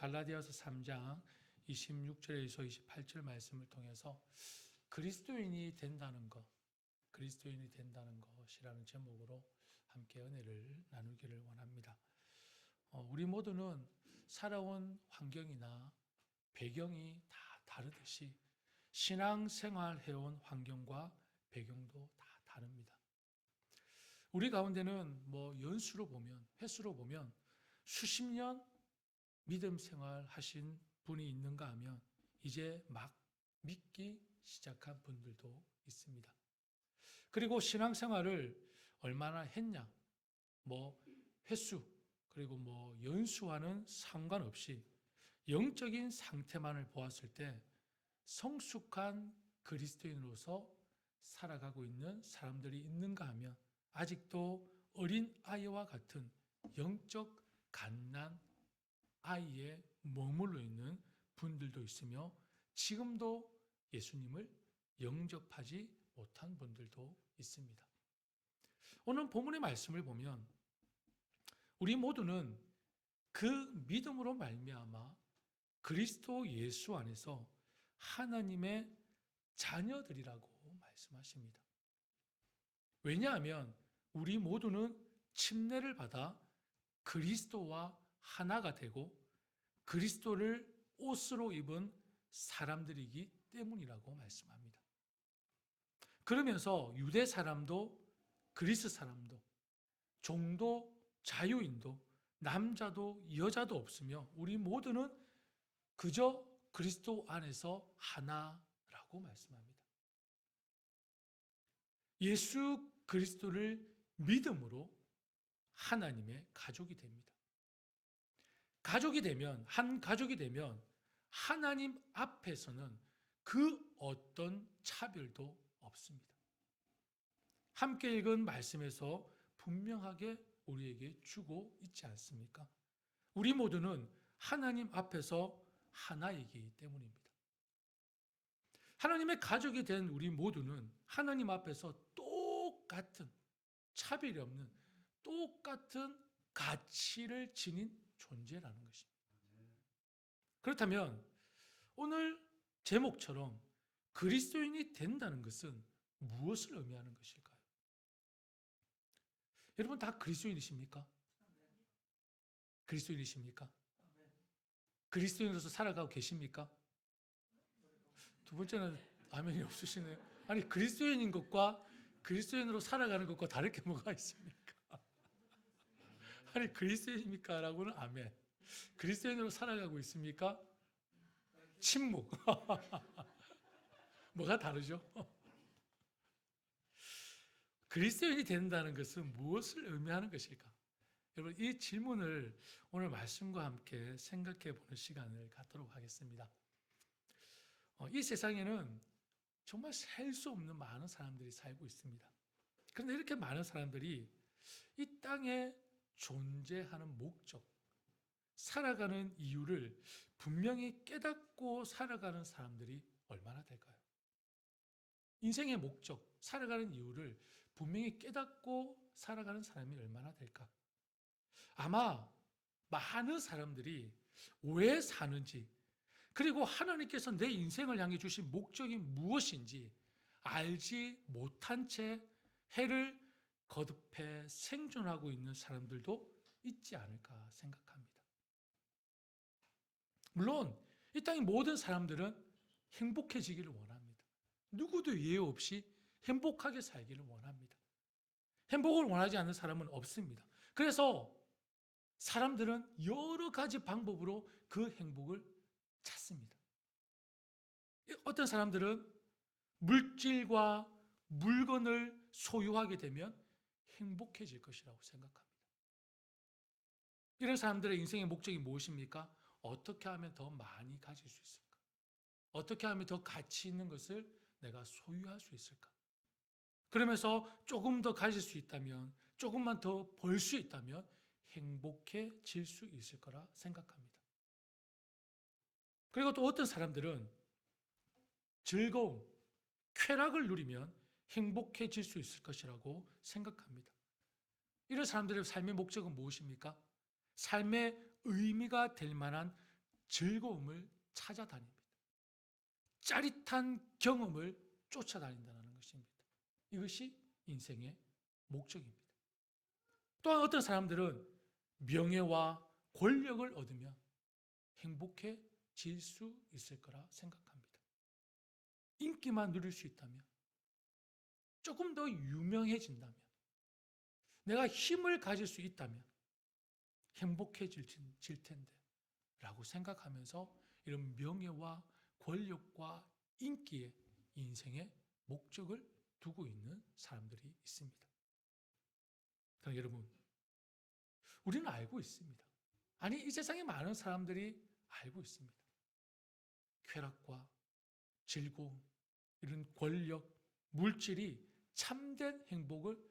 갈라디아서 3장 26절에서 28절 말씀을 통해서 그리스도인이 된다는 것이라는 제목으로 함께 은혜를 나누기를 원합니다. 우리 모두는 살아온 환경이나 배경이 다 다르듯이 신앙생활 해온 환경과 배경도 다 다릅니다. 우리 가운데는 연수로 보면, 횟수로 보면 수십 년 믿음 생활 하신 분이 있는가 하면 이제 막 믿기 시작한 분들도 있습니다. 그리고 신앙생활을 얼마나 했냐, 횟수, 그리고 연수와는 상관없이 영적인 상태만을 보았을 때 성숙한 그리스도인으로서 살아가고 있는 사람들이 있는가 하면 아직도 어린 아이와 같은 영적 갓난 아이에 머물러 있는 분들도 있으며 지금도 예수님을 영접하지 못한 분들도 있습니다. 오늘 본문의 말씀을 보면 우리 모두는 그 믿음으로 말미암아 그리스도 예수 안에서 하나님의 자녀들이라고 말씀하십니다. 왜냐하면 우리 모두는 침례를 받아 그리스도와 하나가 되고 그리스도를 옷으로 입은 사람들이기 때문이라고 말씀합니다. 그러면서 유대 사람도 그리스 사람도 종도 자유인도 남자도 여자도 없으며 우리 모두는 그저 그리스도 안에서 하나라고 말씀합니다. 예수 그리스도를 믿음으로 하나님의 가족이 됩니다. 한 가족이 되면 하나님 앞에서는 그 어떤 차별도 없습니다. 함께 읽은 말씀에서 분명하게 우리에게 주고 있지 않습니까? 우리 모두는 하나님 앞에서 하나이기 때문입니다. 하나님의 가족이 된 우리 모두는 하나님 앞에서 똑같은, 차별이 없는 똑같은 가치를 지닌 존재라는 것입니다. 그렇다면 오늘 제목처럼 그리스도인이 된다는 것은 무엇을 의미하는 것일까요? 여러분 다 그리스도인이십니까? 그리스도인이십니까? 그리스도인으로서 살아가고 계십니까? 두 번째는 아멘이 없으시네요. 아니 그리스도인인 것과 그리스도인으로 살아가는 것과 다를 게 뭐가 있습니까? 아니 그리스도인입니까? 라고는 아멘. 그리스도인으로 살아가고 있습니까? 침묵. 뭐가 다르죠? 그리스도인이 된다는 것은 무엇을 의미하는 것일까? 여러분 이 질문을 오늘 말씀과 함께 생각해 보는 시간을 갖도록 하겠습니다. 이 세상에는 정말 셀 수 없는 많은 사람들이 살고 있습니다. 그런데 이렇게 많은 사람들이 이 땅에 존재하는 목적, 살아가는 이유를 분명히 깨닫고 살아가는 사람들이 얼마나 될까요? 인생의 목적, 살아가는 이유를 분명히 깨닫고 살아가는 사람이 얼마나 될까? 아마 많은 사람들이 왜 사는지, 그리고 하나님께서 내 인생을 향해 주신 목적이 무엇인지 알지 못한 채 해를 거듭해 생존하고 있는 사람들도 있지 않을까 생각합니다. 물론 이 땅의 모든 사람들은 행복해지기를 원합니다. 누구도 예외 없이 행복하게 살기를 원합니다. 행복을 원하지 않는 사람은 없습니다. 그래서 사람들은 여러 가지 방법으로 그 행복을 찾습니다. 어떤 사람들은 물질과 물건을 소유하게 되면 행복해질 것이라고 생각합니다. 이런 사람들의 인생의 목적이 무엇입니까? 어떻게 하면 더 많이 가질 수 있을까? 어떻게 하면 더 가치 있는 것을 내가 소유할 수 있을까? 그러면서 조금 더 가질 수 있다면, 조금만 더 벌 수 있다면 행복해질 수 있을 거라 생각합니다. 그리고 또 어떤 사람들은 즐거움, 쾌락을 누리면 행복해질 수 있을 것이라고 생각합니다. 이런 사람들의 삶의 목적은 무엇입니까? 삶의 의미가 될 만한 즐거움을 찾아다닙니다. 짜릿한 경험을 쫓아다닌다는 것입니다. 이것이 인생의 목적입니다. 또한 어떤 사람들은 명예와 권력을 얻으면 행복해질 수 있을 거라 생각합니다. 인기만 누릴 수 있다면, 조금 더 유명해진다면, 내가 힘을 가질 수 있다면 행복해질 텐데 라고 생각하면서 이런 명예와 권력과 인기에 인생의 목적을 두고 있는 사람들이 있습니다. 그러나 여러분, 우리는 알고 있습니다. 아니, 이 세상에 많은 사람들이 알고 있습니다. 쾌락과 즐거움, 이런 권력, 물질이 참된 행복을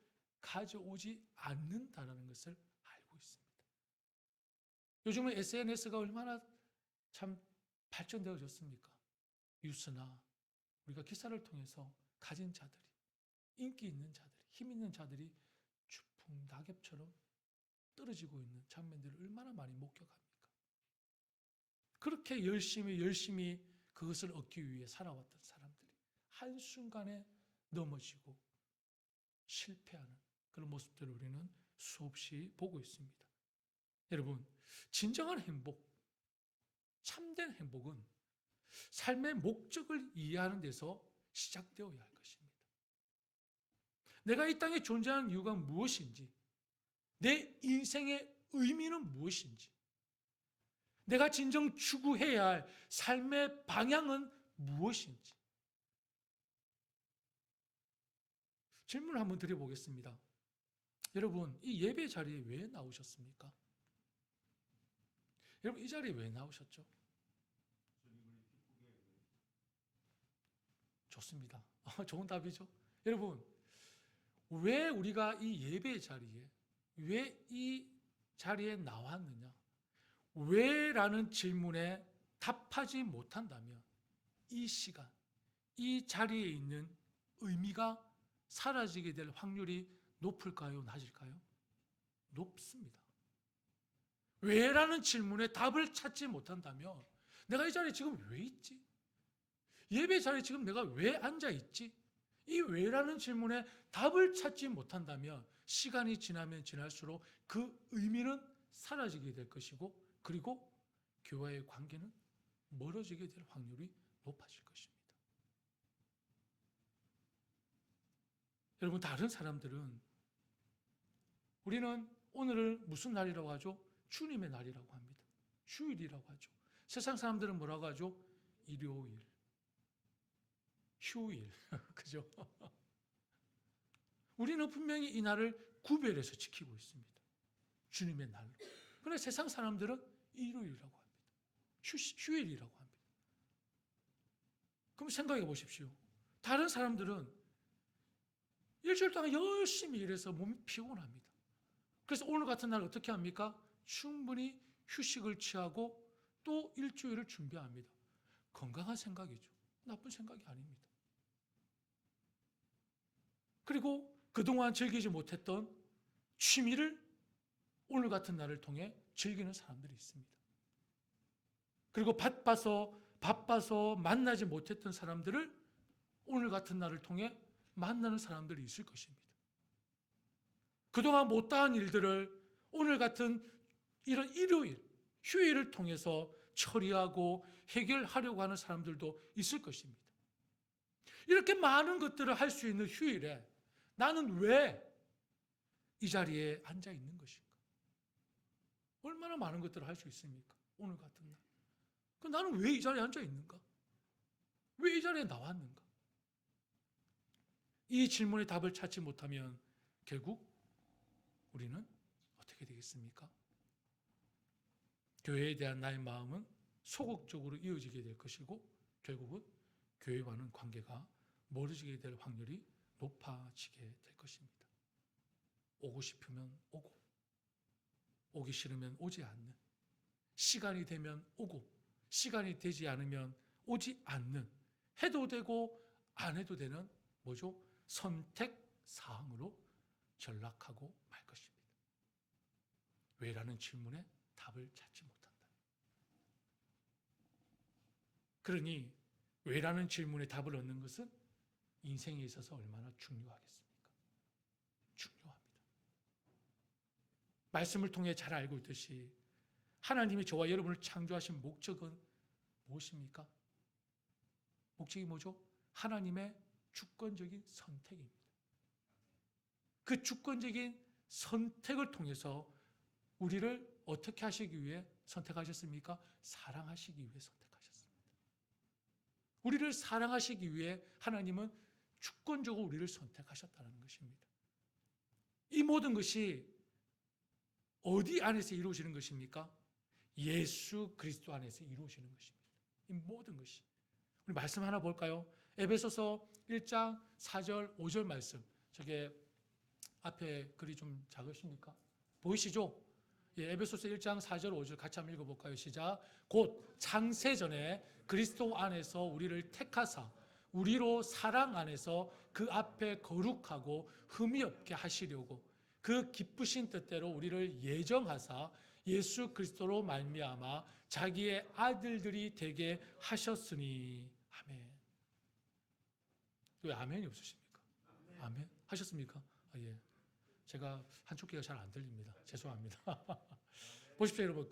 가져오지 않는다는 것을 알고 있습니다. 요즘은 SNS가 얼마나 참 발전되어졌습니까? 뉴스나 우리가 기사를 통해서 가진 자들이, 인기 있는 자들이, 힘 있는 자들이 추풍 낙엽처럼 떨어지고 있는 장면들을 얼마나 많이 목격합니까? 그렇게 열심히 그것을 얻기 위해 살아왔던 사람들이 한순간에 넘어지고 실패하는 그런 모습들을 우리는 수없이 보고 있습니다. 여러분, 진정한 행복, 참된 행복은 삶의 목적을 이해하는 데서 시작되어야 할 것입니다. 내가 이 땅에 존재하는 이유가 무엇인지, 내 인생의 의미는 무엇인지, 내가 진정 추구해야 할 삶의 방향은 무엇인지 질문을 한번 드려보겠습니다. 여러분, 이 예배 자리에 왜 나오셨습니까? 여러분, 이 자리에 왜 나오셨죠? 좋습니다. 좋은 답이죠. 여러분, 왜 우리가 이 예배 자리에, 왜 이 자리에 나왔느냐? 왜? 라는 질문에 답하지 못한다면 이 시간, 이 자리에 있는 의미가 사라지게 될 확률이 높을까요? 낮을까요? 높습니다. 왜라는 질문에 답을 찾지 못한다면 내가 이 자리에 지금 왜 있지? 예배 자리에 지금 내가 왜 앉아 있지? 이 왜라는 질문에 답을 찾지 못한다면 시간이 지나면 지날수록 그 의미는 사라지게 될 것이고, 그리고 교회의 관계는 멀어지게 될 확률이 높아질 것입니다. 여러분, 다른 사람들은 우리는 오늘을 무슨 날이라고 하죠? 주님의 날이라고 합니다. 휴일이라고 하죠. 세상 사람들은 뭐라고 하죠? 일요일, 휴일. 그죠? 우리는 분명히 이 날을 구별해서 지키고 있습니다. 주님의 날로. 그런데 세상 사람들은 일요일이라고 합니다. 휴일이라고 합니다. 그럼 생각해 보십시오. 다른 사람들은 일주일 동안 열심히 일해서 몸이 피곤합니다. 그래서 오늘 같은 날 어떻게 합니까? 충분히 휴식을 취하고 또 일주일을 준비합니다. 건강한 생각이죠. 나쁜 생각이 아닙니다. 그리고 그동안 즐기지 못했던 취미를 오늘 같은 날을 통해 즐기는 사람들이 있습니다. 그리고 바빠서 만나지 못했던 사람들을 오늘 같은 날을 통해 만나는 사람들이 있을 것입니다. 그동안 못다한 일들을 오늘 같은 이런 일요일, 휴일을 통해서 처리하고 해결하려고 하는 사람들도 있을 것입니다. 이렇게 많은 것들을 할 수 있는 휴일에 나는 왜 이 자리에 앉아 있는 것인가? 얼마나 많은 것들을 할 수 있습니까? 오늘 같은 날. 나는 왜 이 자리에 앉아 있는가? 왜 이 자리에 나왔는가? 이 질문에 답을 찾지 못하면 결국 우리는 어떻게 되겠습니까? 교회에 대한 나의 마음은 소극적으로 이어지게 될 것이고, 결국은 교회와는 관계가 멀어지게 될 확률이 높아지게 될 것입니다. 오고 싶으면 오고, 오기 싫으면 오지 않는, 시간이 되면 오고 시간이 되지 않으면 오지 않는, 해도 되고 안 해도 되는 뭐죠? 선택사항으로 전락하고 말 것입니다. 왜라는 질문에 답을 찾지 못한다. 그러니 왜라는 질문에 답을 얻는 것은 인생에 있어서 얼마나 중요하겠습니까? 중요합니다. 말씀을 통해 잘 알고 있듯이 하나님이 저와 여러분을 창조하신 목적은 무엇입니까? 목적이 뭐죠? 하나님의 주권적인 선택입니다. 그 주권적인 선택을 통해서 우리를 어떻게 하시기 위해 선택하셨습니까? 사랑하시기 위해 선택하셨습니다. 우리를 사랑하시기 위해 하나님은 주권적으로 우리를 선택하셨다는 것입니다. 이 모든 것이 어디 안에서 이루어지는 것입니까? 예수 그리스도 안에서 이루어지는 것입니다. 이 모든 것이. 우리 말씀 하나 볼까요? 에베소서 1장 4절 5절 말씀. 저게 앞에 글이 좀 작으십니까? 보이시죠? 예, 에베소서 1장 4절 5절 같이 한번 읽어볼까요? 시작. 곧 창세전에 그리스도 안에서 우리를 택하사 우리로 사랑 안에서 그 앞에 거룩하고 흠이 없게 하시려고 그 기쁘신 뜻대로 우리를 예정하사 예수 그리스도로 말미암아 자기의 아들들이 되게 하셨으니. 아멘. 왜 아멘이 없으십니까? 아멘 하셨습니까? 아, 예. 제가 한쪽 귀가 잘 안 들립니다. 죄송합니다. 보십시오, 여러분.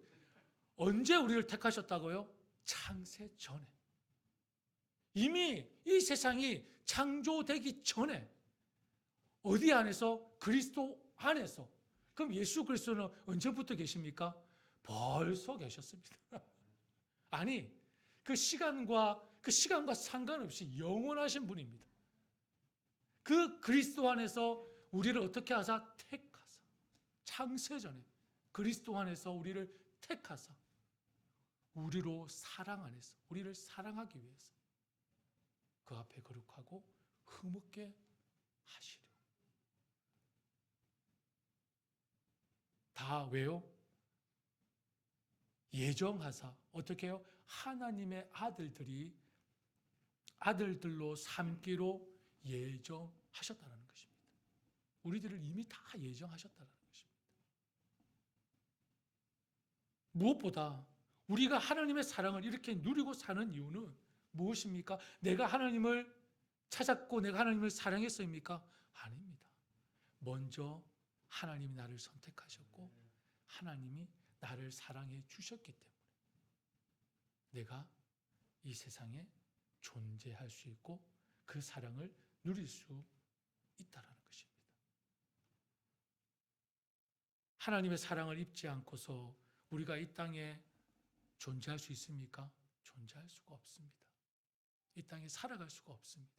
언제 우리를 택하셨다고요? 창세 전에. 이미 이 세상이 창조되기 전에 어디 안에서? 그리스도 안에서. 그럼 예수 그리스도는 언제부터 계십니까? 벌써 계셨습니다. 아니, 그 시간과 상관없이 영원하신 분입니다. 그 그리스도 안에서 우리를 어떻게 하사? 택하사. 창세전에 그리스도 안에서 우리를 택하사 우리로 사랑 안에서 우리를 사랑하기 위해서 그 앞에 거룩하고 흠없게 하시려. 다 왜요? 예정하사 어떻게 해요? 하나님의 아들들로 삼기로 예정하셨다는 것입니다. 우리들을 이미 다 예정하셨다는 것입니다. 무엇보다 우리가 하나님의 사랑을 이렇게 누리고 사는 이유는 무엇입니까? 내가 하나님을 찾았고 내가 하나님을 사랑했습니까? 아닙니다. 먼저 하나님이 나를 선택하셨고 하나님이 나를 사랑해 주셨기 때문에 내가 이 세상에 존재할 수 있고 그 사랑을 누릴 수 있다는 것입니다. 하나님의 사랑을 입지 않고서 우리가 이 땅에 존재할 수 있습니까? 존재할 수가 없습니다. 이 땅에 살아갈 수가 없습니다.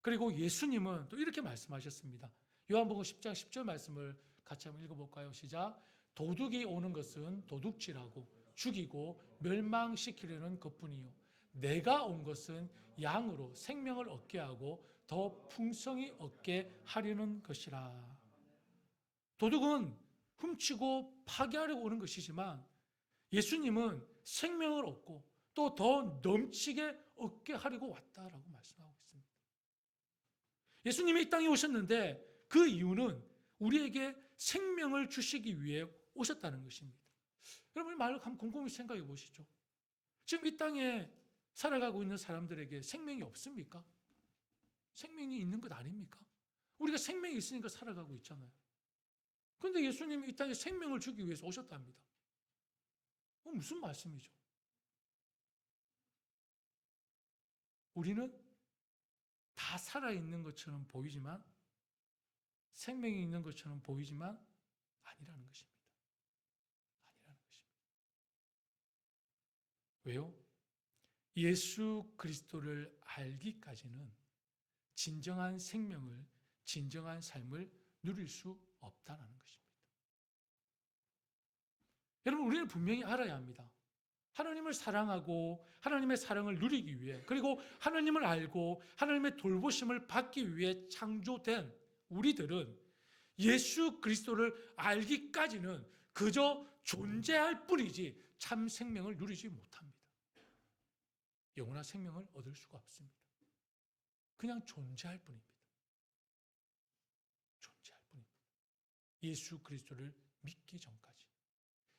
그리고 예수님은 또 이렇게 말씀하셨습니다. 요한복음 10장 10절 말씀을 같이 한번 읽어볼까요? 시작. 도둑이 오는 것은 도둑질하고 죽이고 멸망시키려는 것뿐이요 내가 온 것은 양으로 생명을 얻게 하고 더 풍성히 얻게 하려는 것이라. 도둑은 훔치고 파괴하려고 오는 것이지만 예수님은 생명을 얻고 또 더 넘치게 얻게 하려고 왔다라고 말씀하고 있습니다. 예수님이 이 땅에 오셨는데 그 이유는 우리에게 생명을 주시기 위해 오셨다는 것입니다. 여러분 말을 한번 곰곰이 생각해 보시죠. 지금 이 땅에 살아가고 있는 사람들에게 생명이 없습니까? 생명이 있는 것 아닙니까? 우리가 생명이 있으니까 살아가고 있잖아요. 그런데 예수님이 이 땅에 생명을 주기 위해서 오셨답니다. 무슨 말씀이죠? 우리는 다 살아있는 것처럼 보이지만 생명이 있는 것처럼 보이지만 아니라는 것입니다. 아니라는 것입니다. 왜요? 예수 그리스도를 알기까지는 진정한 생명을, 진정한 삶을 누릴 수 없다는 것입니다. 여러분, 우리는 분명히 알아야 합니다. 하나님을 사랑하고 하나님의 사랑을 누리기 위해 그리고 하나님을 알고 하나님의 돌보심을 받기 위해 창조된 우리들은 예수 그리스도를 알기까지는 그저 존재할 뿐이지 참 생명을 누리지 못합니다. 영원한 생명을 얻을 수가 없습니다. 그냥 존재할 뿐입니다. 존재할 뿐입니다. 예수 그리스도를 믿기 전까지,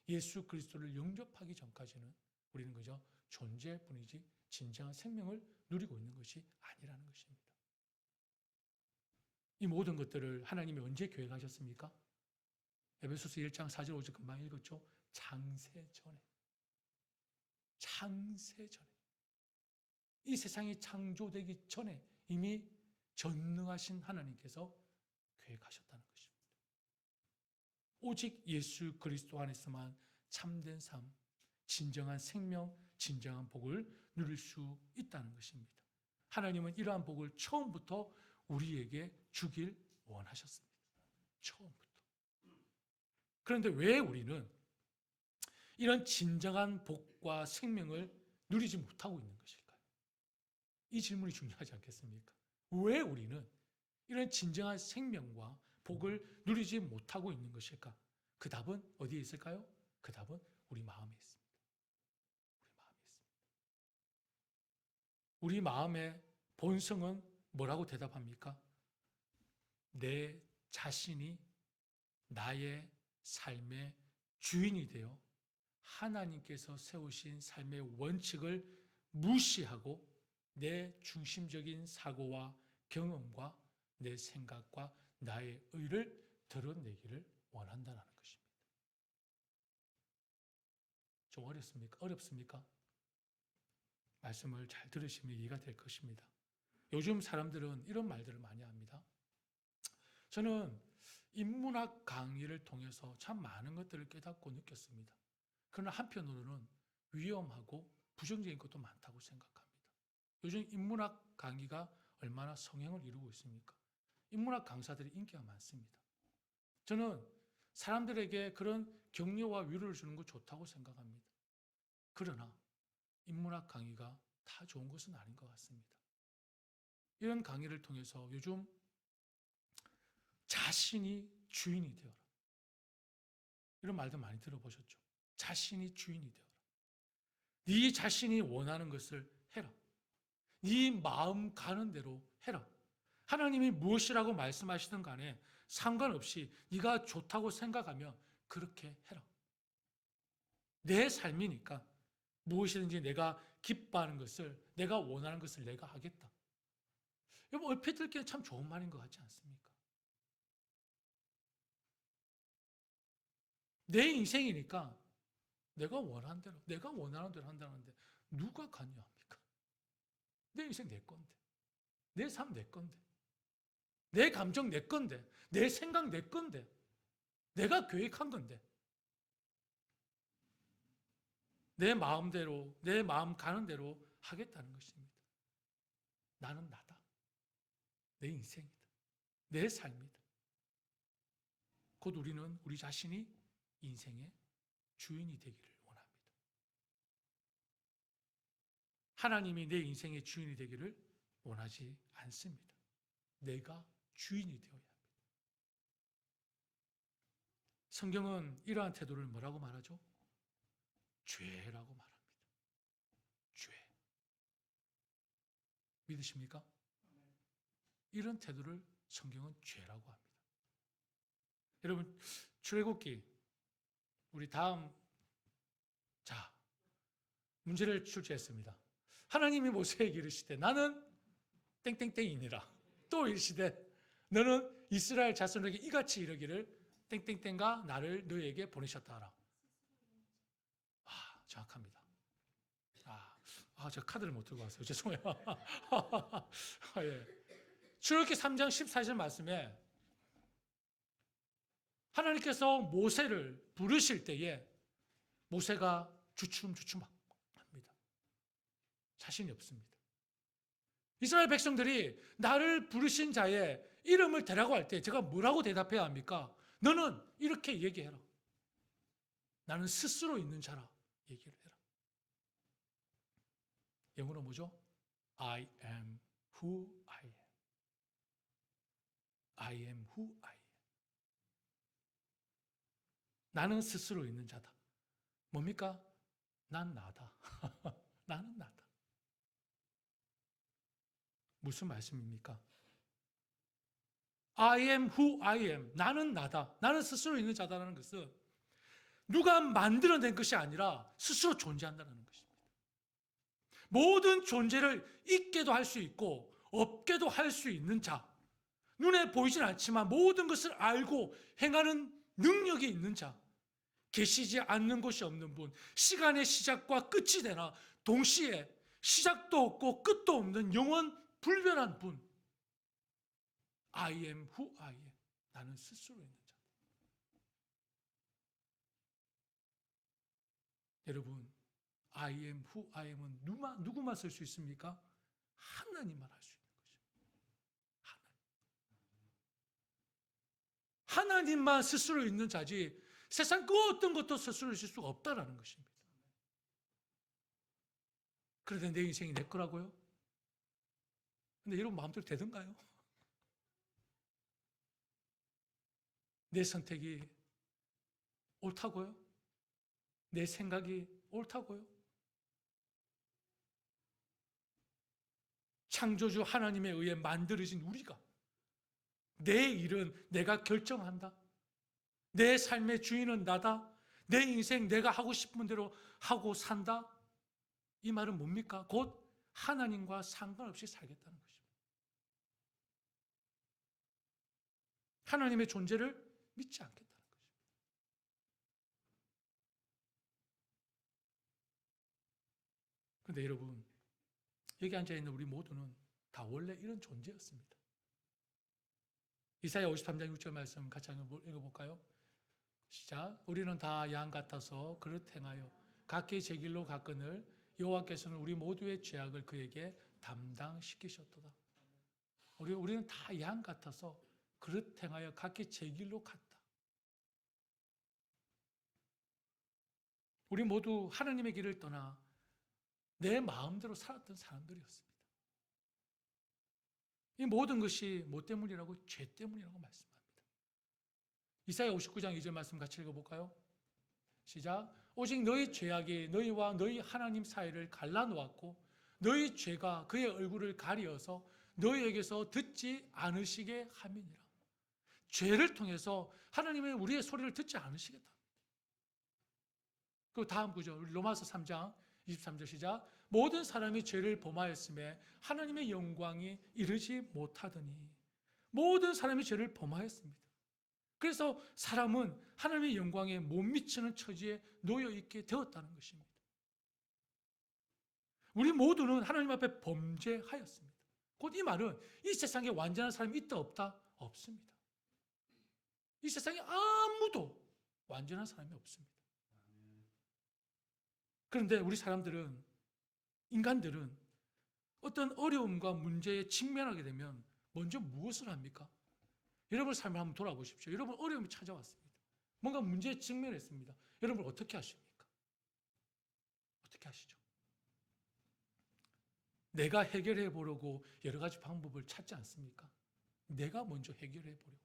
예수 그리스도를 영접하기 전까지는 우리는 그저 존재뿐이지 진정한 생명을 누리고 있는 것이 아니라는 것입니다. 이 모든 것들을 하나님이 언제 계획하셨습니까? 에베소서 1장 4절 5절 금방 읽었죠? 창세 전에. 창세 전에. 이 세상이 창조되기 전에 이미 전능하신 하나님께서 계획하셨다는 것입니다. 오직 예수 그리스도 안에서만 참된 삶, 진정한 생명, 진정한 복을 누릴 수 있다는 것입니다. 하나님은 이러한 복을 처음부터 우리에게 주길 원하셨습니다. 처음부터. 그런데 왜 우리는 이런 진정한 복과 생명을 누리지 못하고 있는 것일까요? 이 질문이 중요하지 않겠습니까? 왜 우리는 이런 진정한 생명과 복을 누리지 못하고 있는 것일까? 그 답은 어디에 있을까요? 그 답은 우리 마음에 있습니다. 우리 마음의 본성은 뭐라고 대답합니까? 내 자신이 나의 삶의 주인이 되어 하나님께서 세우신 삶의 원칙을 무시하고 내 중심적인 사고와 경험과 내 생각과 나의 의를 드러내기를 원한다는 것입니다. 좀 어렵습니까? 어렵습니까? 말씀을 잘 들으시면 이해가 될 것입니다. 요즘 사람들은 이런 말들을 많이 합니다. 저는 인문학 강의를 통해서 참 많은 것들을 깨닫고 느꼈습니다. 그러나 한편으로는 위험하고 부정적인 것도 많다고 생각합니다. 요즘 인문학 강의가 얼마나 성행을 이루고 있습니까? 인문학 강사들이 인기가 많습니다. 저는 사람들에게 그런 격려와 위로를 주는 거 좋다고 생각합니다. 그러나 인문학 강의가 다 좋은 것은 아닌 것 같습니다. 이런 강의를 통해서 요즘 자신이 주인이 되어라. 이런 말도 많이 들어보셨죠? 자신이 주인이 되어라. 네 자신이 원하는 것을 해라. 네 마음 가는 대로 해라. 하나님이 무엇이라고 말씀하시든 간에 상관없이 네가 좋다고 생각하면 그렇게 해라. 내 삶이니까 무엇이든지 내가 기뻐하는 것을, 내가 원하는 것을 내가 하겠다. 여러분, 얼핏 듣기에 참 좋은 말인 것 같지 않습니까? 내 인생이니까 내가 원하는 대로, 내가 원하는 대로 한다는데 누가 관여합니까? 내 인생 내 건데, 내 삶 내 건데, 내 감정 내 건데, 내 생각 내 건데, 내가 계획한 건데, 내 마음대로, 내 마음 가는 대로 하겠다는 것입니다. 나는 나다. 내 인생이다. 내 삶이다. 곧 우리는 우리 자신이 인생의 주인이 되기를 원합니다. 하나님이 내 인생의 주인이 되기를 원하지 않습니다. 내가 주인이 되어야 합니다. 성경은 이러한 태도를 뭐라고 말하죠? 죄라고 말합니다. 죄. 믿으십니까? 이런 태도를 성경은 죄라고 합니다. 여러분, 출애굽기 우리 다음 문제를 출제했습니다. 하나님이 모세에게 이르시되 나는 땡땡땡이니라. 또 이르시되 너는 이스라엘 자손에게 이같이 이르기를 땡땡땡과 나를 너에게 보내셨다 하라. 정확합니다. 저 카드를 못 들고 왔어요. 죄송해요. 예. 출애굽기 3장 14절 말씀에 하나님께서 모세를 부르실 때에 모세가 주춤주춤합니다. 자신이 없습니다. 이스라엘 백성들이 나를 부르신 자의 이름을 대라고 할 때 제가 뭐라고 대답해야 합니까? 너는 이렇게 얘기해라. 나는 스스로 있는 자라 얘기를 해라. 영어로 뭐죠? I am who I am. I am who I am. 나는 스스로 있는 자다. 뭡니까? 난 나다. 나는 나다. 무슨 말씀입니까? I am who I am. 나는 나다. 나는 스스로 있는 자다라는 것은 누가 만들어낸 것이 아니라 스스로 존재한다는 것입니다. 모든 존재를 있게도 할 수 있고 없게도 할 수 있는 자, 눈에 보이진 않지만 모든 것을 알고 행하는 능력이 있는 자, 계시지 않는 것이 없는 분, 시간의 시작과 끝이 되나 동시에 시작도 없고 끝도 없는 영원 불변한 분, I am who I am. 나는 스스로 있는 자. 여러분, I am who I am은 누구만 쓸 수 있습니까? 하나님만 할 수 있는 것입니다. 하나님만 스스로 있는 자지 세상 그 어떤 것도 스스로 있을 수가 없다라는 것입니다. 그런데 내 인생이 내 거라고요? 근데 여러분 마음대로 되던가요? 내 선택이 옳다고요? 내 생각이 옳다고요? 창조주 하나님에 의해 만들어진 우리가 내 일은 내가 결정한다. 내 삶의 주인은 나다. 내 인생 내가 하고 싶은 대로 하고 산다. 이 말은 뭡니까? 곧 하나님과 상관없이 살겠다는 것입니다. 하나님의 존재를 믿지 않겠다는 것입니다. 그런데 여러분, 여기 앉아있는 우리 모두는 다 원래 이런 존재였습니다. 이사야 53장 6절 말씀 같이 한번 읽어볼까요? 시작. 우리는 다 양 같아서 그릇 행하여 각기 제 길로 갔거늘 여호와께서는 우리 모두의 죄악을 그에게 담당시키셨도다. 우리는 다 양 같아서 그릇 행하여 각기 제 길로 갔다. 우리 모두 하나님의 길을 떠나 내 마음대로 살았던 사람들이었습니다. 이 모든 것이 뭐 때문이라고? 죄 때문이라고 말씀합니다. 이사야 59장 2절 말씀 같이 읽어볼까요? 시작. 오직 너희 죄악이 너희와 너희 하나님 사이를 갈라놓았고 너희 죄가 그의 얼굴을 가리어서 너희에게서 듣지 않으시게 함이니라. 죄를 통해서 하나님의 우리의 소리를 듣지 않으시겠다. 그 다음 구절 로마서 3장 23절 시작. 모든 사람이 죄를 범하였음에 하나님의 영광이 이르지 못하더니 모든 사람이 죄를 범하였습니다. 그래서 사람은 하나님의 영광에 못 미치는 처지에 놓여 있게 되었다는 것입니다. 우리 모두는 하나님 앞에 범죄하였습니다. 곧 이 말은 이 세상에 완전한 사람이 있다 없다? 없습니다. 이 세상에 아무도 완전한 사람이 없습니다. 그런데 우리 사람들은, 인간들은 어떤 어려움과 문제에 직면하게 되면 먼저 무엇을 합니까? 여러분 삶을 한번 돌아보십시오. 여러분 어려움이 찾아왔습니다. 뭔가 문제에 직면했습니다. 여러분 어떻게 하십니까? 어떻게 하시죠? 내가 해결해 보려고 여러 가지 방법을 찾지 않습니까? 내가 먼저 해결해 보려고.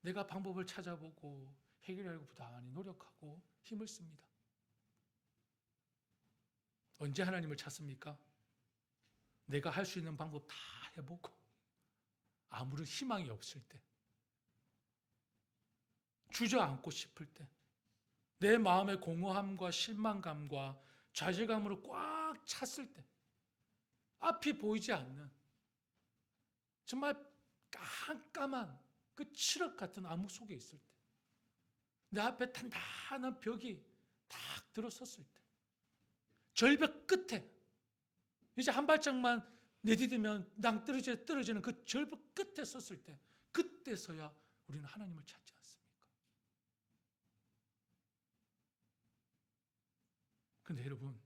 내가 방법을 찾아보고 해결하려고 부단히 노력하고 힘을 씁니다. 언제 하나님을 찾습니까? 내가 할 수 있는 방법 다 해보고 아무런 희망이 없을 때, 주저앉고 싶을 때, 내 마음의 공허함과 실망감과 좌절감으로 꽉 찼을 때, 앞이 보이지 않는 정말 깜깜한 그 칠흑 같은 암흑 속에 있을 때, 내 앞에 단단한 벽이 딱 들어섰을 때, 절벽 끝에 이제 한 발짝만 내디디면 떨어지는 그 절벽 끝에 섰을 때, 그때서야 우리는 하나님을 찾지 않습니까? 근데 여러분,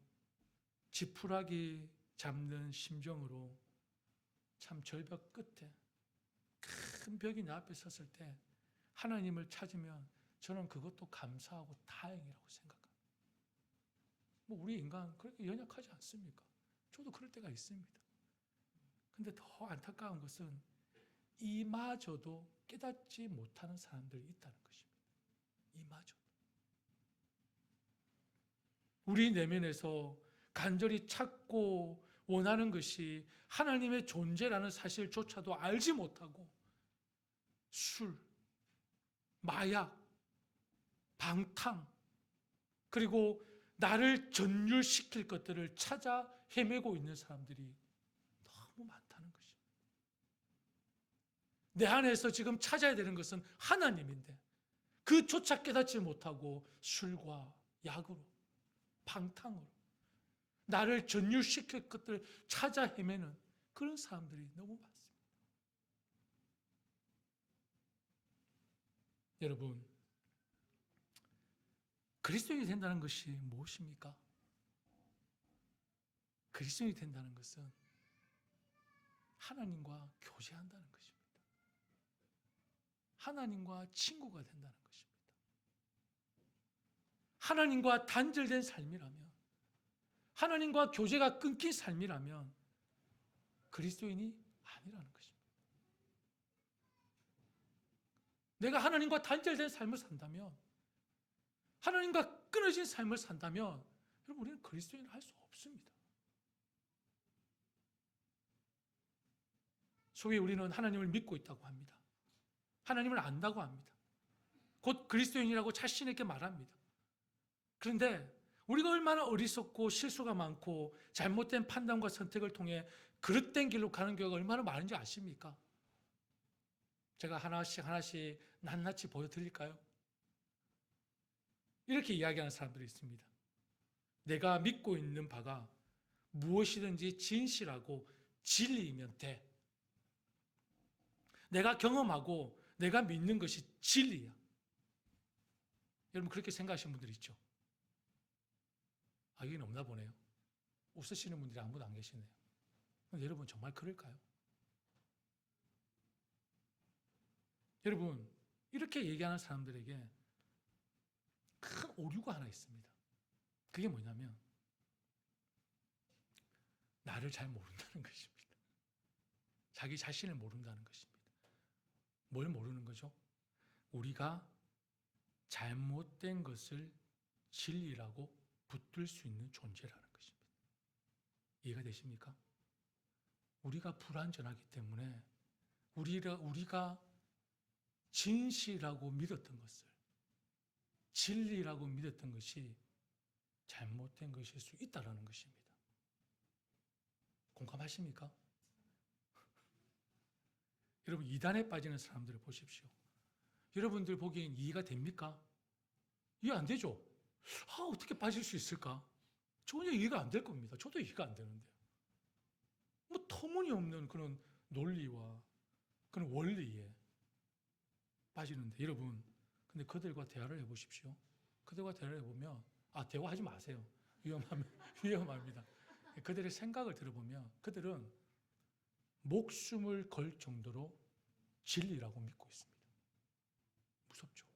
지푸라기 잡는 심정으로 참 절벽 끝에 큰 벽이 내 앞에 섰을 때 하나님을 찾으면 저는 그것도 감사하고 다행이라고 생각합니다. 뭐 우리 인간 그렇게 연약하지 않습니까? 저도 그럴 때가 있습니다. 근데 더 안타까운 것은 이마저도 깨닫지 못하는 사람들이 있다는 것입니다. 이마저도. 우리 내면에서 간절히 찾고 원하는 것이 하나님의 존재라는 사실조차도 알지 못하고 술, 마약, 방탕, 그리고 나를 전율시킬 것들을 찾아 헤매고 있는 사람들이 너무 많다는 것입니다. 내 안에서 지금 찾아야 되는 것은 하나님인데 그조차 깨닫지 못하고 술과 약으로, 방탕으로 나를 전율시킬 것들을 찾아 헤매는 그런 사람들이 너무 많습니다. 여러분, 그리스도인이 된다는 것이 무엇입니까? 그리스도인이 된다는 것은 하나님과 교제한다는 것입니다. 하나님과 친구가 된다는 것입니다. 하나님과 단절된 삶이라면, 하나님과 교제가 끊긴 삶이라면 그리스도인이 아니라는 것입니다. 내가 하나님과 단절된 삶을 산다면, 하나님과 끊어진 삶을 산다면 여러분, 우리는 그리스도인을 할 수 없습니다. 소위 우리는 하나님을 믿고 있다고 합니다. 하나님을 안다고 합니다. 곧 그리스도인이라고 자신에게 말합니다. 그런데 우리가 얼마나 어리석고 실수가 많고 잘못된 판단과 선택을 통해 그릇된 길로 가는 경우가 얼마나 많은지 아십니까? 제가 하나씩 낱낱이 보여드릴까요? 이렇게 이야기하는 사람들이 있습니다. 내가 믿고 있는 바가 무엇이든지 진실하고 진리이면 돼. 내가 경험하고 내가 믿는 것이 진리야. 여러분, 그렇게 생각하시는 분들이 있죠? 이건 없나 보네요. 웃으시는 분들이 아무도 안 계시네요. 여러분, 정말 그럴까요? 여러분, 이렇게 얘기하는 사람들에게 큰 오류가 하나 있습니다. 그게 뭐냐면 나를 잘 모른다는 것입니다. 자기 자신을 모른다는 것입니다. 뭘 모르는 거죠? 우리가 잘못된 것을 진리라고 붙들 수 있는 존재라는 것입니다. 이해가 되십니까? 우리가 불완전하기 때문에 우리가 진실이라고 믿었던 것을, 진리라고 믿었던 것이 잘못된 것일 수 있다는 것입니다. 공감하십니까? 여러분, 이단에 빠지는 사람들을 보십시오. 여러분들 보기엔 이해가 됩니까? 이해 안 되죠? 어떻게 빠질 수 있을까? 전혀 이해가 안 될 겁니다. 저도 이해가 안 되는데. 터무니없는 그런 논리와 그런 원리에 빠지는데, 여러분, 근데 그들과 대화를 해보십시오. 그들과 대화를 해보면, 대화하지 마세요. 위험합니다. 그들의 생각을 들어보면 그들은 목숨을 걸 정도로 진리라고 믿고 있습니다. 무섭죠?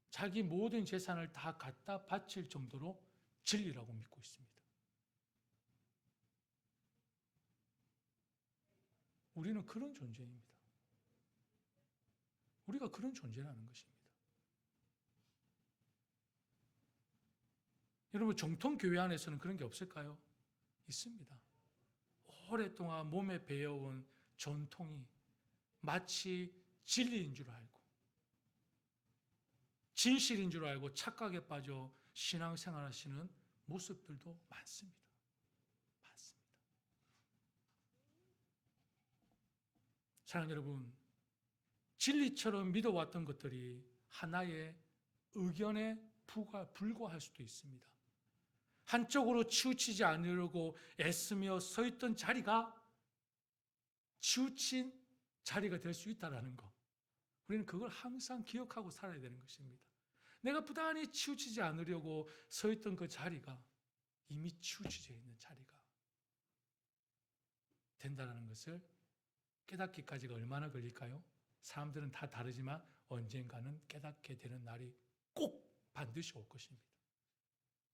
자기 모든 재산을 다 갖다 바칠 정도로 진리라고 믿고 있습니다. 우리는 그런 존재입니다. 우리가 그런 존재라는 것입니다. 여러분, 정통교회 안에서는 그런 게 없을까요? 있습니다. 오랫동안 몸에 배어온 전통이 마치 진리인 줄 알고 진실인 줄 알고 착각에 빠져 신앙생활 하시는 모습들도 많습니다. 많습니다. 사랑하는 여러분, 진리처럼 믿어왔던 것들이 하나의 의견에 불과할 수도 있습니다. 한쪽으로 치우치지 않으려고 애쓰며 서 있던 자리가 치우친 자리가 될 수 있다는 것. 우리는 그걸 항상 기억하고 살아야 되는 것입니다. 내가 부단히 치우치지 않으려고 서 있던 그 자리가 이미 치우쳐져 있는 자리가 된다는 것을 깨닫기까지가 얼마나 걸릴까요? 사람들은 다 다르지만 언젠가는 깨닫게 되는 날이 꼭 반드시 올 것입니다.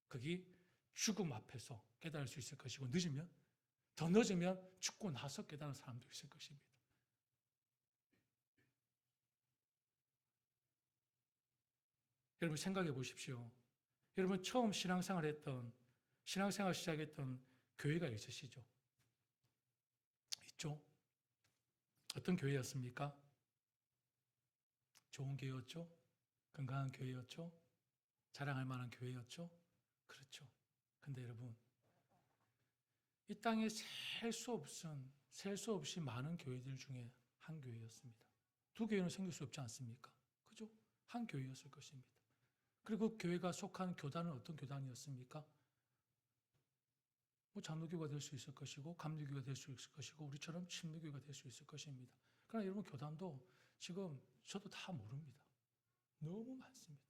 그게 죽음 앞에서 깨달을 수 있을 것이고, 더 늦으면 죽고 나서 깨달은 사람도 있을 것입니다. 여러분, 생각해 보십시오. 여러분, 처음 신앙생활 시작했던 교회가 있으시죠? 있죠? 어떤 교회였습니까? 좋은 교회였죠? 건강한 교회였죠? 자랑할 만한 교회였죠? 그렇죠. 근데 여러분, 이 땅에 셀 수 없이 많은 교회들 중에 한 교회였습니다. 두 교회는 생길 수 없지 않습니까? 그죠? 한 교회였을 것입니다. 그리고 그 교회가 속한 교단은 어떤 교단이었습니까? 뭐 장로교가 될 수 있을 것이고 감리교가 될 수 있을 것이고 우리처럼 침례교가 될 수 있을 것입니다. 그러나 여러분, 교단도 지금 저도 다 모릅니다. 너무 많습니다.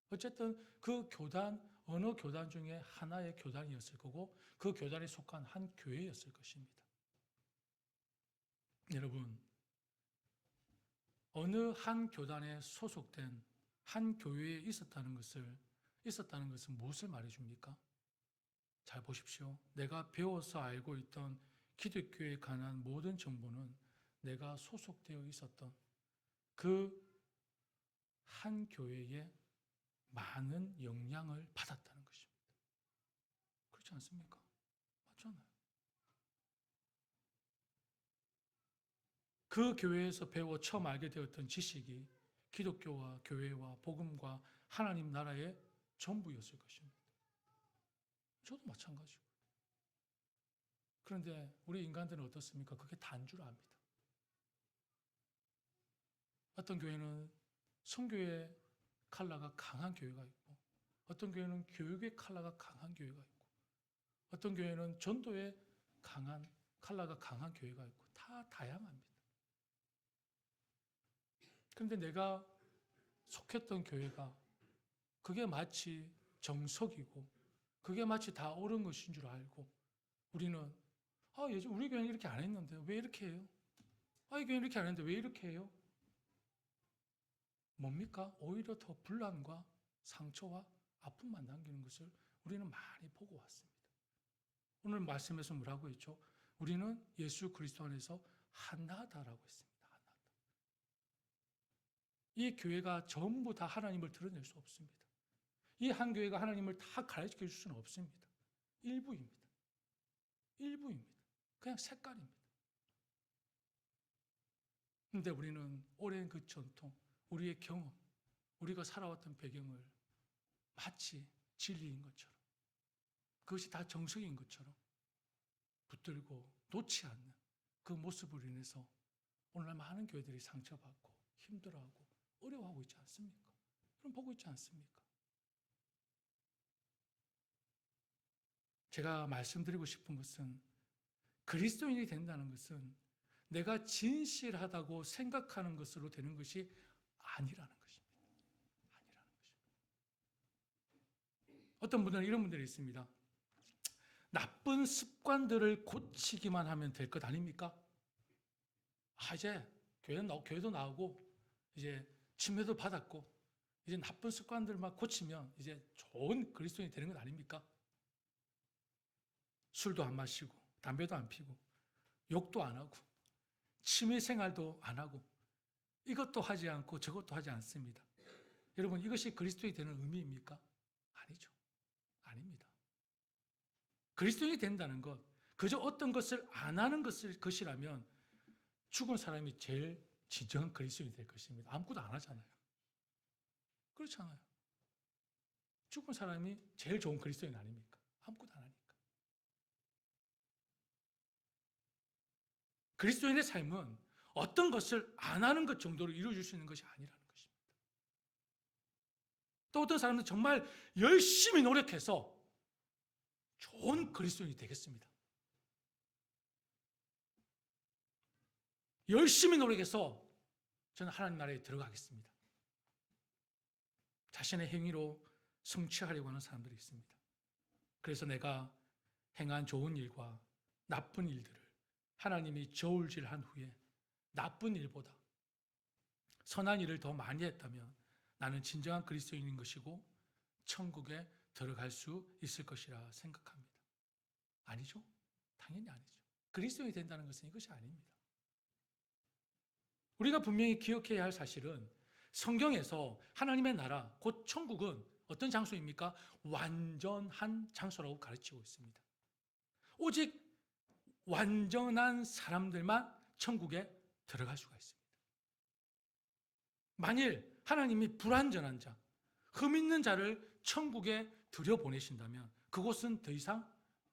어쨌든 그 교단, 어느 교단 중에 하나의 교단이었을 거고 그 교단에 속한 한 교회였을 것입니다. 여러분, 어느 한 교단에 소속된 한 교회에 있었다는 것은 무엇을 말해줍니까? 잘 보십시오. 내가 배워서 알고 있던 기독교에 관한 모든 정보는 내가 소속되어 있었던 그 한 교회에 많은 영향을 받았다는 것입니다. 그렇지 않습니까? 맞잖아요. 그 교회에서 배워 처음 알게 되었던 지식이 기독교와 교회와 복음과 하나님 나라의 전부였을 것입니다. 저도 마찬가지고. 그런데 우리 인간들은 어떻습니까? 그게 단 줄 압니다. 어떤 교회는 선교의 칼라가 강한 교회가 있고, 어떤 교회는 교육의 칼라가 강한 교회가 있고, 어떤 교회는 전도의 칼라가 강한 교회가 있고, 다 다양합니다. 그런데 내가 속했던 교회가 그게 마치 정석이고, 그게 마치 다 옳은 것인 줄 알고, 우리는 예전 우리 교회는 이렇게 안 했는데 왜 이렇게 해요? 이 교회는 이렇게 안 했는데 왜 이렇게 해요? 뭡니까? 오히려 더 분란과 상처와 아픔만 남기는 것을 우리는 많이 보고 왔습니다. 오늘 말씀에서 뭐라고 했죠? 우리는 예수 그리스도 안에서 하나다라고 했습니다. 하나다. 이 교회가 전부 다 하나님을 드러낼 수 없습니다. 이 한 교회가 하나님을 다 가르쳐 줄 수는 없습니다. 일부입니다. 일부입니다. 그냥 색깔입니다. 그런데 우리는 오랜 그 전통, 우리의 경험, 우리가 살아왔던 배경을 마치 진리인 것처럼, 그것이 다 정석인 것처럼 붙들고 놓지 않는 그 모습으로 인해서 오늘날 많은 교회들이 상처받고 힘들어하고 어려워하고 있지 않습니까? 그럼 보고 있지 않습니까? 제가 말씀드리고 싶은 것은 그리스도인이 된다는 것은 내가 진실하다고 생각하는 것으로 되는 것이 아니라는 것입니다. 아니라는 것입니다. 어떤 분들은 이런 분들이 있습니다. 나쁜 습관들을 고치기만 하면 될 것 아닙니까? 이제 교회도 나오고 이제 침례도 받았고 이제 나쁜 습관들만 고치면 이제 좋은 그리스도인이 되는 것 아닙니까? 술도 안 마시고 담배도 안 피고 욕도 안 하고 취미 생활도 안 하고 이것도 하지 않고 저것도 하지 않습니다. 여러분, 이것이 그리스도인이 되는 의미입니까? 아니죠. 아닙니다. 그리스도인이 된다는 것, 그저 어떤 것을 안 하는 것이라면 죽은 사람이 제일 진정한 그리스도인이 될 것입니다. 아무것도 안 하잖아요. 그렇잖아요. 죽은 사람이 제일 좋은 그리스도인 아닙니까? 아무것도 안 하니까. 그리스도인의 삶은 어떤 것을 안 하는 것 정도로 이루어질 수 있는 것이 아니라는 것입니다. 또 어떤 사람은 정말 열심히 노력해서 좋은 그리스도인이 되겠습니다. 열심히 노력해서 저는 하나님 나라에 들어가겠습니다. 자신의 행위로 성취하려고 하는 사람들이 있습니다. 그래서 내가 행한 좋은 일과 나쁜 일들을 하나님이 저울질한 후에 나쁜 일보다 선한 일을 더 많이 했다면 나는 진정한 그리스도인인 것이고 천국에 들어갈 수 있을 것이라 생각합니다. 아니죠? 당연히 아니죠. 그리스도인이 된다는 것은 이것이 아닙니다. 우리가 분명히 기억해야 할 사실은 성경에서 하나님의 나라, 곧 천국은 어떤 장소입니까? 완전한 장소라고 가르치고 있습니다. 오직 완전한 사람들만 천국에 들어갈 수가 있습니다. 만일 하나님이 불완전한 자, 흠 있는 자를 천국에 들여보내신다면 그곳은 더 이상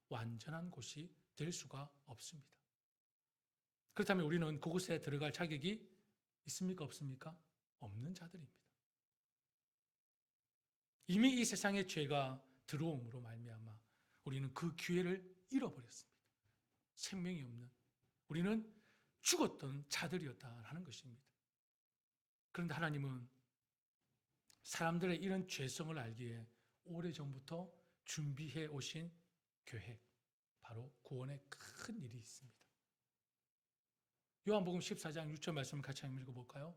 완전한 곳이 될 수가 없습니다. 그렇다면 우리는 그곳에 들어갈 자격이 있습니까? 없습니까? 없는 자들입니다. 이미 이 세상의 죄가 들어옴으로 말미암아 우리는 그 기회를 잃어버렸습니다. 생명이 없는, 우리는 죽었던 자들이었다라는 것입니다. 그런데 하나님은 사람들의 이런 죄성을 알기에 오래전부터 준비해 오신 계획, 바로 구원의 큰 일이 있습니다. 요한복음 14장 6절 말씀을 같이 한번 읽어볼까요?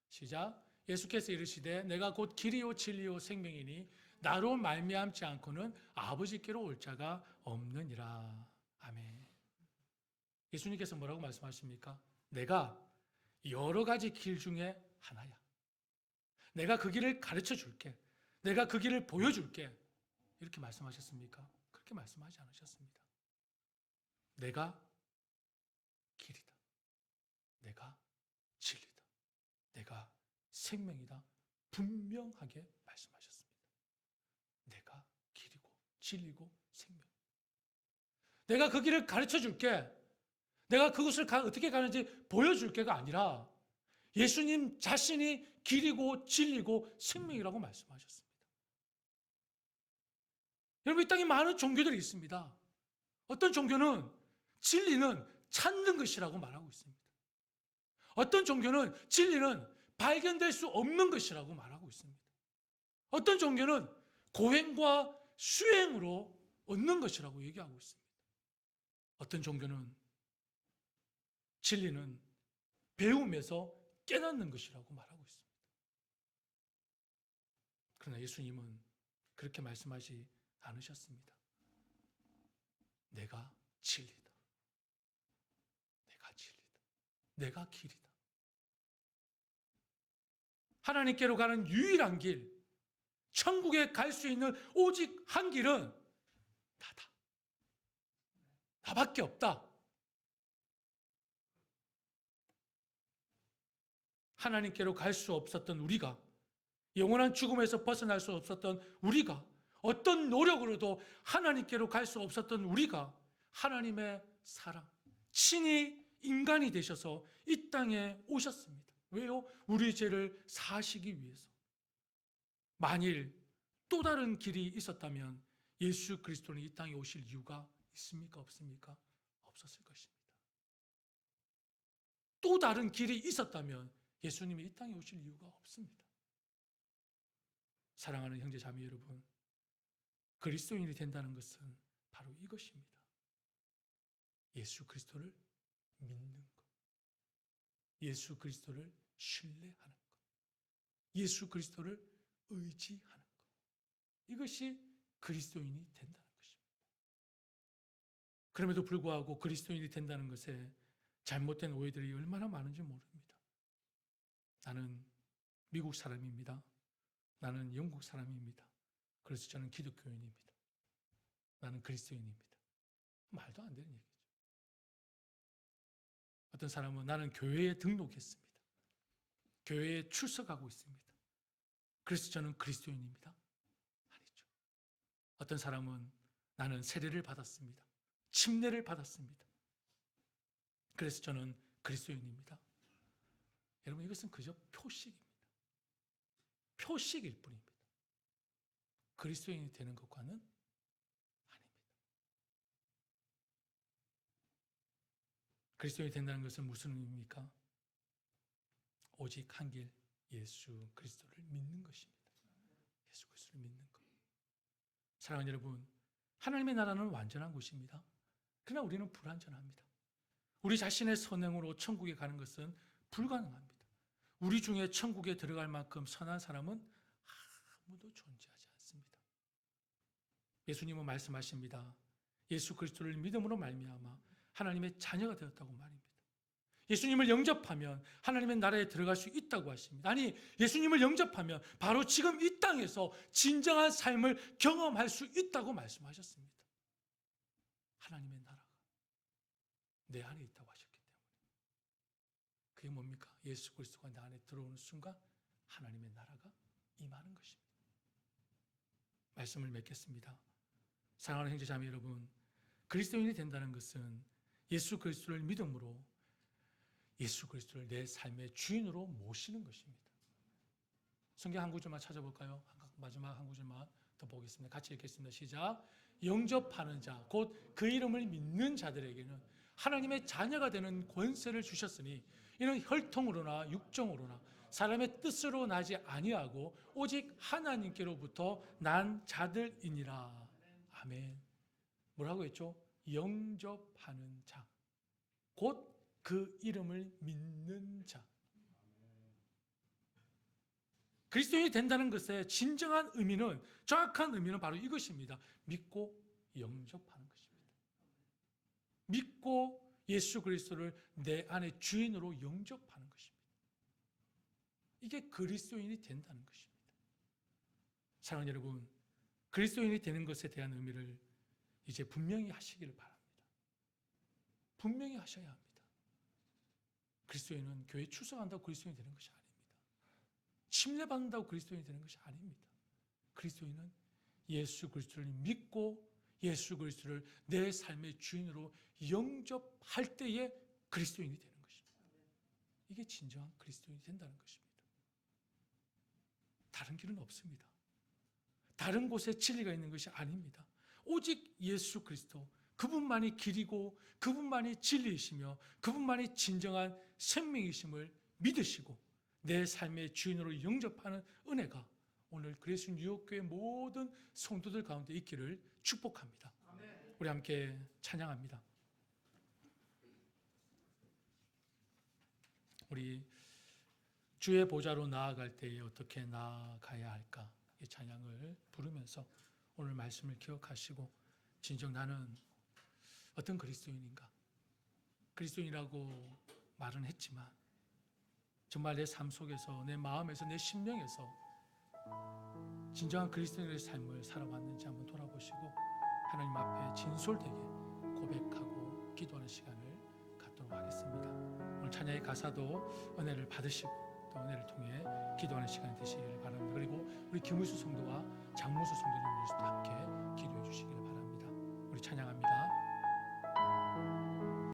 시작. 예수께서 이르시되 내가 곧 길이요 진리요 생명이니 나로 말미암지 않고는 아버지께로 올 자가 없느니라. 아멘. 예수님께서 뭐라고 말씀하십니까? 내가 여러 가지 길 중에 하나야. 내가 그 길을 가르쳐 줄게. 내가 그 길을 보여줄게. 이렇게 말씀하셨습니까? 그렇게 말씀하지 않으셨습니다. 내가 길이다. 내가 진리다. 내가 생명이다. 분명하게 말씀하셨습니다. 내가 길이고 진리고 생명. 내가 그 길을 가르쳐 줄게. 내가 그곳을 어떻게 가는지 보여줄게가 아니라 예수님 자신이 길이고 진리고 생명이라고 말씀하셨습니다. 여러분, 이 땅에 많은 종교들이 있습니다. 어떤 종교는 진리는 찾는 것이라고 말하고 있습니다. 어떤 종교는 진리는 발견될 수 없는 것이라고 말하고 있습니다. 어떤 종교는 고행과 수행으로 얻는 것이라고 얘기하고 있습니다. 어떤 종교는 진리는 배움에서 깨닫는 것이라고 말하고 있습니다. 그러나 예수님은 그렇게 말씀하지 않으셨습니다. 내가 진리다. 내가 진리다. 내가 길이다. 하나님께로 가는 유일한 길, 천국에 갈 수 있는 오직 한 길은 나다. 나밖에 없다. 하나님께로 갈 수 없었던 우리가, 영원한 죽음에서 벗어날 수 없었던 우리가, 어떤 노력으로도 하나님께로 갈 수 없었던 우리가 하나님의 사랑, 친히 인간이 되셔서 이 땅에 오셨습니다. 왜요? 우리 죄를 사하시기 위해서. 만일 또 다른 길이 있었다면 예수 그리스도는 이 땅에 오실 이유가 있습니까? 없습니까? 없었을 것입니다. 또 다른 길이 있었다면 예수님이 이 땅에 오실 이유가 없습니다. 사랑하는 형제 자매 여러분, 그리스도인이 된다는 것은 바로 이것입니다. 예수 그리스도를 믿는 것, 예수 그리스도를 신뢰하는 것, 예수 그리스도를 의지하는 것, 이것이 그리스도인이 된다는 것입니다. 그럼에도 불구하고 그리스도인이 된다는 것에 잘못된 오해들이 얼마나 많은지 모릅니다. 나는 미국 사람입니다. 나는 영국 사람입니다. 그래서 저는 기독교인입니다. 나는 그리스도인입니다. 말도 안 되는 얘기죠. 어떤 사람은 나는 교회에 등록했습니다. 교회에 출석하고 있습니다. 그래서 저는 그리스도인입니다. 아니죠. 어떤 사람은 나는 세례를 받았습니다. 침례를 받았습니다. 그래서 저는 그리스도인입니다. 여러분, 이것은 그저 표식입니다. 표식일 뿐입니다. 그리스도인이 되는 것과는 아닙니다. 그리스도인이 된다는 것은 무슨 의미입니까? 오직 한 길, 예수 그리스도를 믿는 것입니다. 예수 그리스도를 믿는 것. 사랑하는 여러분, 하나님의 나라는 완전한 곳입니다. 그러나 우리는 불완전합니다. 우리 자신의 선행으로 천국에 가는 것은 불가능합니다. 우리 중에 천국에 들어갈 만큼 선한 사람은 아무도 존재하지 않습니다. 예수님은 말씀하십니다. 예수 그리스도를 믿음으로 말미암아 하나님의 자녀가 되었다고 말입니다. 예수님을 영접하면 하나님의 나라에 들어갈 수 있다고 하십니다. 아니, 예수님을 영접하면 바로 지금 이 땅에서 진정한 삶을 경험할 수 있다고 말씀하셨습니다. 하나님의 나라가 내 안에 있다고 하셨기 때문에. 그게 뭡니까? 예수 그리스도가 내 안에 들어오는 순간 하나님의 나라가 임하는 것입니다. 말씀을 맺겠습니다. 사랑하는 형제자매 여러분, 그리스도인이 된다는 것은 예수 그리스도를 믿음으로 예수 그리스도를 내 삶의 주인으로 모시는 것입니다. 성경 한 구절만 찾아볼까요? 마지막 한 구절만 더 보겠습니다. 같이 읽겠습니다. 시작. 영접하는 자, 곧 그 이름을 믿는 자들에게는 하나님의 자녀가 되는 권세를 주셨으니 이는 혈통으로나 육정으로나 사람의 뜻으로 나지 아니하고 오직 하나님께로부터 난 자들이니라. 아멘. 뭐라고 했죠? 영접하는 자, 곧 그 이름을 믿는 자. 그리스도인이 된다는 것의 진정한 의미는, 정확한 의미는 바로 이것입니다. 믿고 영접하는 것입니다. 믿고 예수 그리스도를 내 안의 주인으로 영접하는 것입니다. 이게 그리스도인이 된다는 것입니다. 사랑하는 여러분, 그리스도인이 되는 것에 대한 의미를 이제 분명히 하시기를 바랍니다. 분명히 하셔야 합니다. 그리스도인은 교회에 출석한다고 그리스도인이 되는 것이 아닙니다. 침례받는다고 그리스도인이 되는 것이 아닙니다. 그리스도인은 예수 그리스도를 믿고 예수 그리스도를 내 삶의 주인으로 영접할 때에 그리스도인이 되는 것입니다. 이게 진정한 그리스도인이 된다는 것입니다. 다른 길은 없습니다. 다른 곳에 진리가 있는 것이 아닙니다. 오직 예수 그리스도, 그분만이 길이고 그분만이 진리이시며 그분만이 진정한 생명이심을 믿으시고 내 삶의 주인으로 영접하는 은혜가 오늘 그리스도 뉴욕교회 모든 성도들 가운데 있기를 축복합니다. 우리 함께 찬양합니다. 우리 주의 보좌로 나아갈 때에 어떻게 나아가야 할까? 이 찬양을 부르면서 오늘 말씀을 기억하시고 진정 나는 어떤 그리스도인인가? 그리스도인이라고 말은 했지만 정말 내 삶 속에서, 내 마음에서, 내 심령에서 진정한 그리스도인의 삶을 살아왔는지 한번 돌아보시고 하나님 앞에 진솔되게 고백하고 기도하는 시간을 갖도록 하겠습니다. 오늘 찬양의 가사도 은혜를 받으시고 또 은혜를 통해 기도하는 시간이 되시기를 바랍니다. 그리고 우리 김의수 성도와 장무수 성도님 위해서도 함께 기도해 주시기를 바랍니다. 우리 찬양합니다.